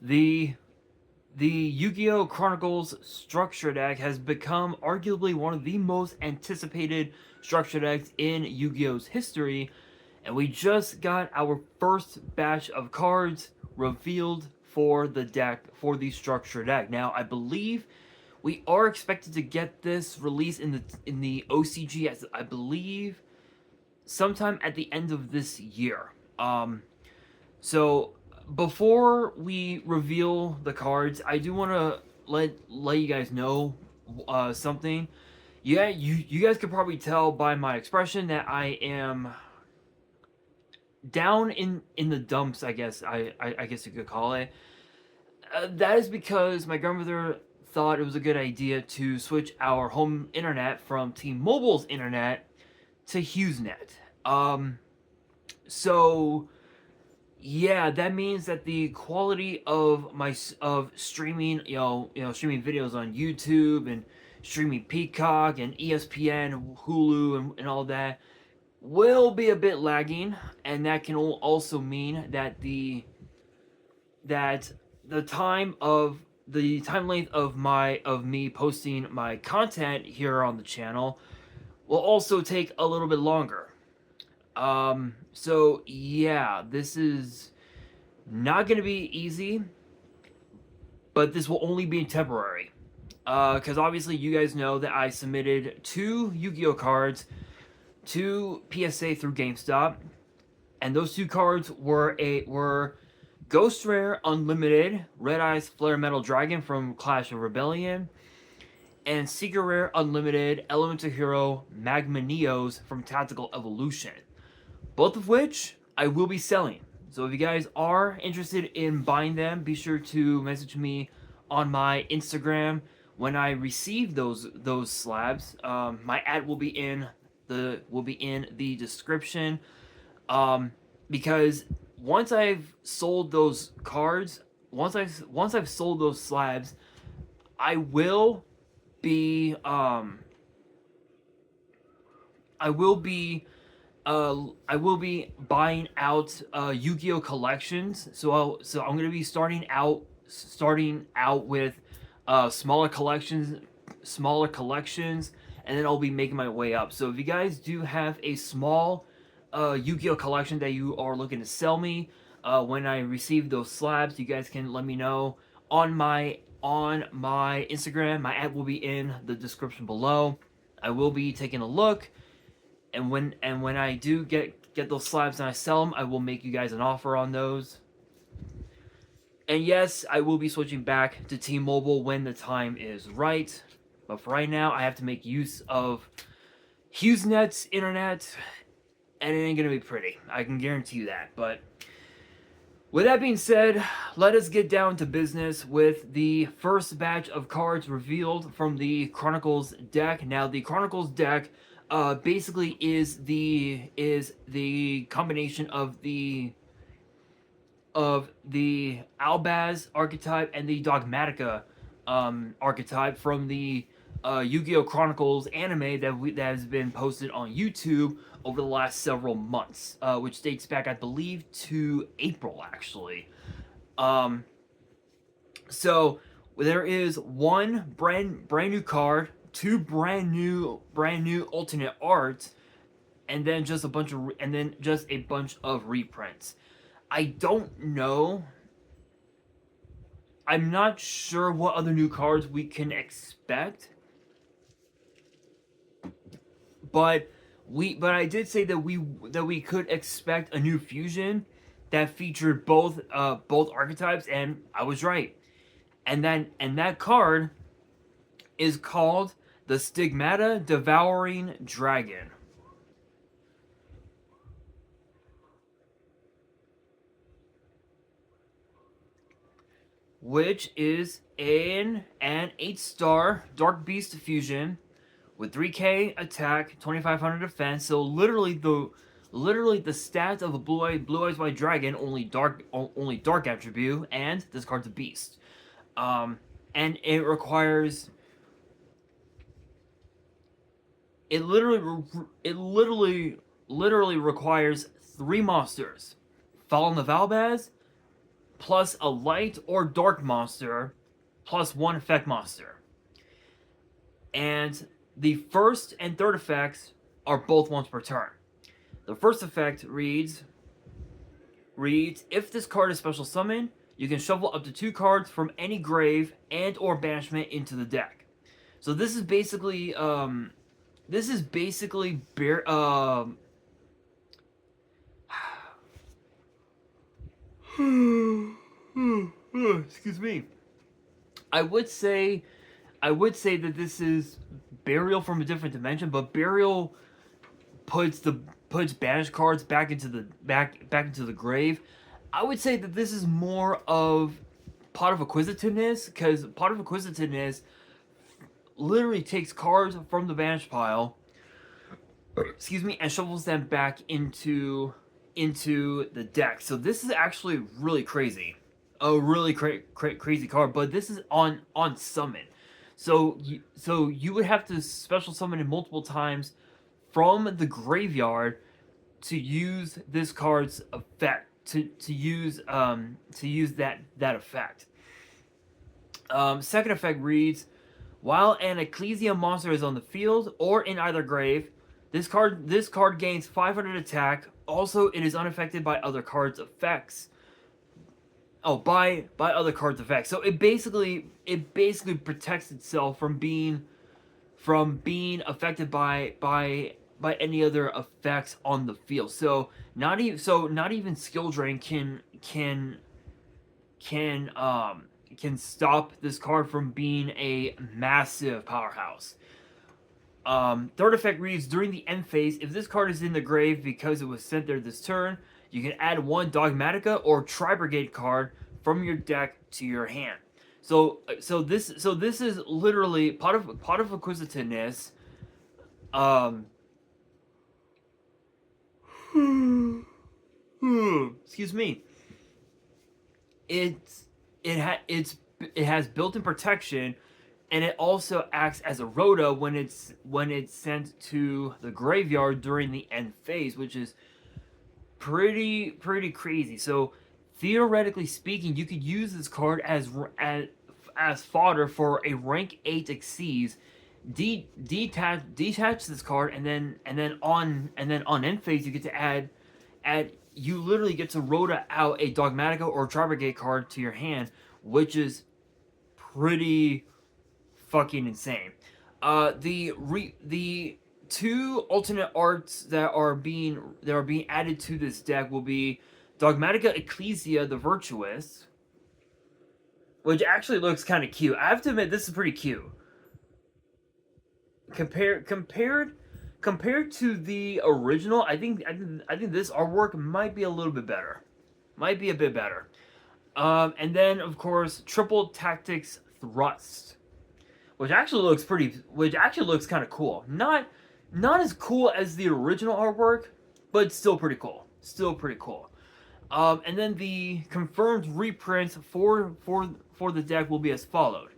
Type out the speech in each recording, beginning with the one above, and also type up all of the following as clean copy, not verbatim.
The Yu-Gi-Oh! Chronicles structure deck has become arguably one of the most anticipated structure decks in Yu-Gi-Oh's history, and we just got our first batch of cards revealed for the deck, for the structure deck. Now, I believe we are expected to get this released in the OCG, as I believe sometime at the end of this year. So before we reveal the cards, I do want to let you guys know something. Yeah, you guys could probably tell by my expression that I am down in the dumps. I guess you could call it. That is because my grandmother thought it was a good idea to switch our home internet from T-Mobile's internet to HughesNet. So yeah, that means that the quality of my of streaming, streaming videos on YouTube and streaming Peacock and ESPN, Hulu, and all that will be a bit lagging, and that can also mean that the time length of me posting my content here on the channel will also take a little bit longer. So yeah, this is not going to be easy, but this will only be temporary. Because obviously you guys know that I submitted 2 Yu-Gi-Oh cards to PSA through GameStop, and those 2 cards were Ghost Rare Unlimited Red Eyes Flare Metal Dragon from Clash of Rebellion, and Secret Rare Unlimited Elemental Hero Magma Neos from Tactical Evolution, both of which I will be selling. So if you guys are interested in buying them, be sure to message me on my Instagram when I receive those slabs. My ad will be in the description. Because once I've sold those cards, once I've sold those slabs, I will be I will be I will be buying out Yu-Gi-Oh collections. So I'm gonna be starting out with smaller collections, and then I'll be making my way up. So if you guys do have a small Yu-Gi-Oh collection that you are looking to sell me, when I receive those slabs, you guys can let me know on my Instagram. My ad will be in the description below. I will be taking a look, and when I do get those slabs and I sell them, I will make you guys an offer on those. And yes, I will be switching back to T-Mobile when the time is right. But for right now, I have to make use of HughesNet's internet, and it ain't gonna be pretty. I can guarantee you that. But with that being said, let us get down to business with the first batch of cards revealed from the Chronicles deck. Now, the Chronicles deck basically is the combination of the Albaz archetype and the Dogmatica archetype from the Yu-Gi-Oh! Chronicles anime that has been posted on YouTube over the last several months, which dates back, I believe, to April, actually. So there is one brand new card, 2 brand new alternate art, and then just a bunch of reprints. I don't know. I'm not sure what other new cards we can expect, but I did say that we could expect a new fusion that featured both archetypes, and I was right. And that card is called the Stigmata Devouring Dragon, which is an 8-star Dark Beast fusion with 3k attack, 2500 defense. So literally the stats of a Blue Eyes White Dragon, only dark attribute, and this card's a beast. And it requires it literally requires 3 monsters: Fallen the Valbaz, plus a light or dark monster plus 1 effect monster. And the first and third effects are both once per turn. The first effect reads, if this card is special summoned, you can shuffle up to 2 cards from any grave and or banishment into the deck. So this is basically excuse me. I would say that this is Burial from a different dimension, but Burial puts banished cards back into the grave. I would say that this is more of Pot of Acquisitiveness, because Pot of Acquisitiveness literally takes cards from the banished pile, excuse me, and shovels them back into the deck. So this is actually really crazy, a really crazy card. But this is on summon, so you would have to special summon it multiple times from the graveyard to use this card's effect, to use that effect. Second effect reads, while an Ecclesia monster is on the field or in either grave, this card gains 500 attack. Also, it is unaffected by other cards' effects. Oh, by other cards' effects. So it basically protects itself from being affected by any other effects on the field. So not even skill drain can stop this card from being a massive powerhouse. Third effect reads, during the end phase, if this card is in the grave because it was sent there this turn, you can add 1 Dogmatica or Tri-Brigade card from your deck to your hand. So this is literally Pot of Acquisitiveness. Excuse me. It has built-in protection, and it also acts as a Rhoda when it's sent to the graveyard during the end phase, which is pretty crazy. So theoretically speaking, you could use this card as fodder for a rank 8 Xyz. Detach this card, and then on end phase you get to add you literally get to Rhoda out a Dogmatica or Tri-Brigade card to your hand, which is pretty fucking insane. The 2 alternate arts that are being added to this deck will be Dogmatica Ecclesia the Virtuous, which actually looks kind of cute. I have to admit, this is pretty cute. Compared to the original, I think this artwork might be a little bit better. Might be a bit better. And then of course Triple Tactics Thrust, which actually looks kind of cool. Not as cool as the original artwork, but still pretty cool. And then the confirmed reprints for the deck will be as followed.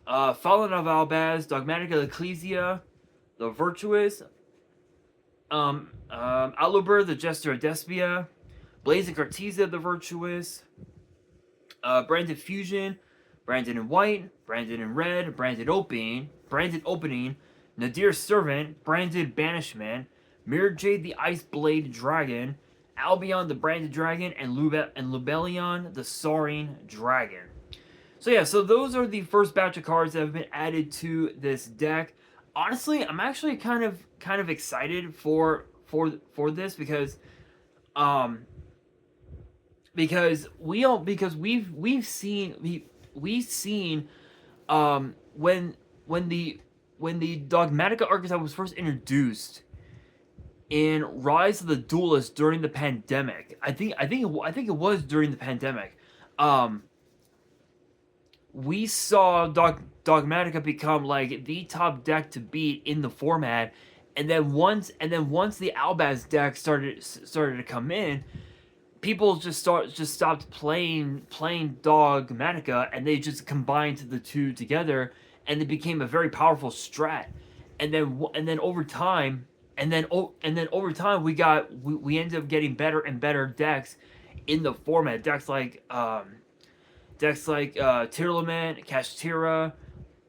Fallen of Albaz, Dogmatica Ecclesia, the Virtuous, Aluber, the Jester of Despia, Blazing Cartesia, the Virtuous, Branded Fusion, Branded in White, Branded in Red, Branded Opening, Nadir Servant, Branded Banishment, Mirror Jade, the Ice Blade Dragon, Albion, the Branded Dragon, and Lubellion, the Soaring Dragon. So yeah, so those are the first batch of cards that have been added to this deck. Honestly, I'm actually kind of excited for this because we've seen when the Dogmatica archetype was first introduced in Rise of the Duelist during the pandemic. I think it was during the pandemic. We saw Dogmatica become like the top deck to beat in the format, and then once the Albaz deck started to come in, people just stopped playing Dogmatica, and they just combined the two together, and it became a very powerful strat. And then over time we ended up getting better and better decks in the format. Decks like Tirlament, Kashtira,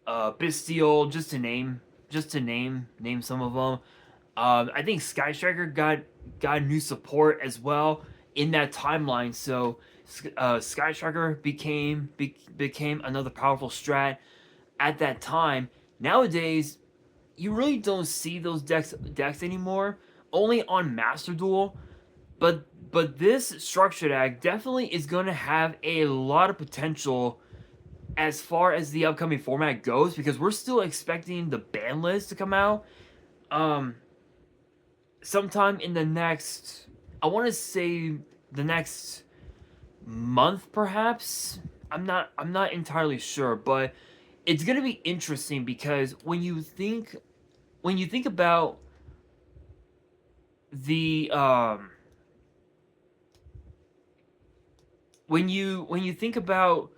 Bystial, just to name some of them. I think Sky Striker got new support as well in that timeline, so Sky Striker became another powerful strat at that time. Nowadays, you really don't see those decks anymore. Only on Master Duel, but this structure deck definitely is going to have a lot of potential as far as the upcoming format goes, because we're still expecting the ban list to come out sometime in the next, I want to say, the next month perhaps. I'm not entirely sure, but it's going to be interesting because when you think about the when you think about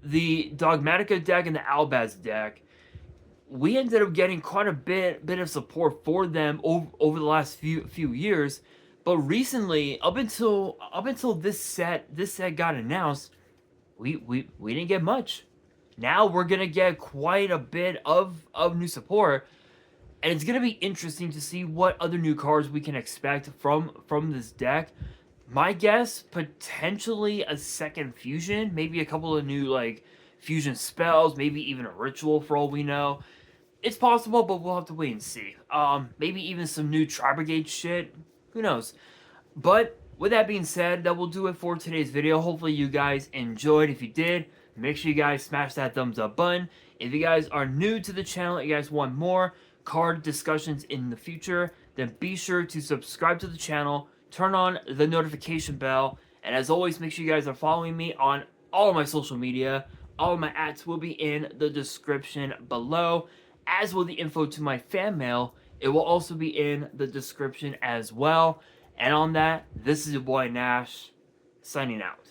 the Dogmatica deck and the Albaz deck, we ended up getting quite a bit of support for them over the last few years. But recently, up until this set got announced, we didn't get much. Now we're gonna get quite a bit of new support, and it's gonna be interesting to see what other new cards we can expect from this deck. My guess, potentially a second fusion, maybe a couple of new like fusion spells, maybe even a ritual for all we know. It's possible, but we'll have to wait and see. Maybe even some new Tri-Brigade shit. Who knows? But with that being said, that will do it for today's video. Hopefully you guys enjoyed. If you did, make sure you guys smash that thumbs up button. If you guys are new to the channel and you guys want more card discussions in the future, then be sure to subscribe to the channel, turn on the notification bell, and as always, make sure you guys are following me on all of my social media. All of my ads will be in the description below, as will the info to my fan mail. It will also be in the description as well. And on that, this is your boy Nash, signing out.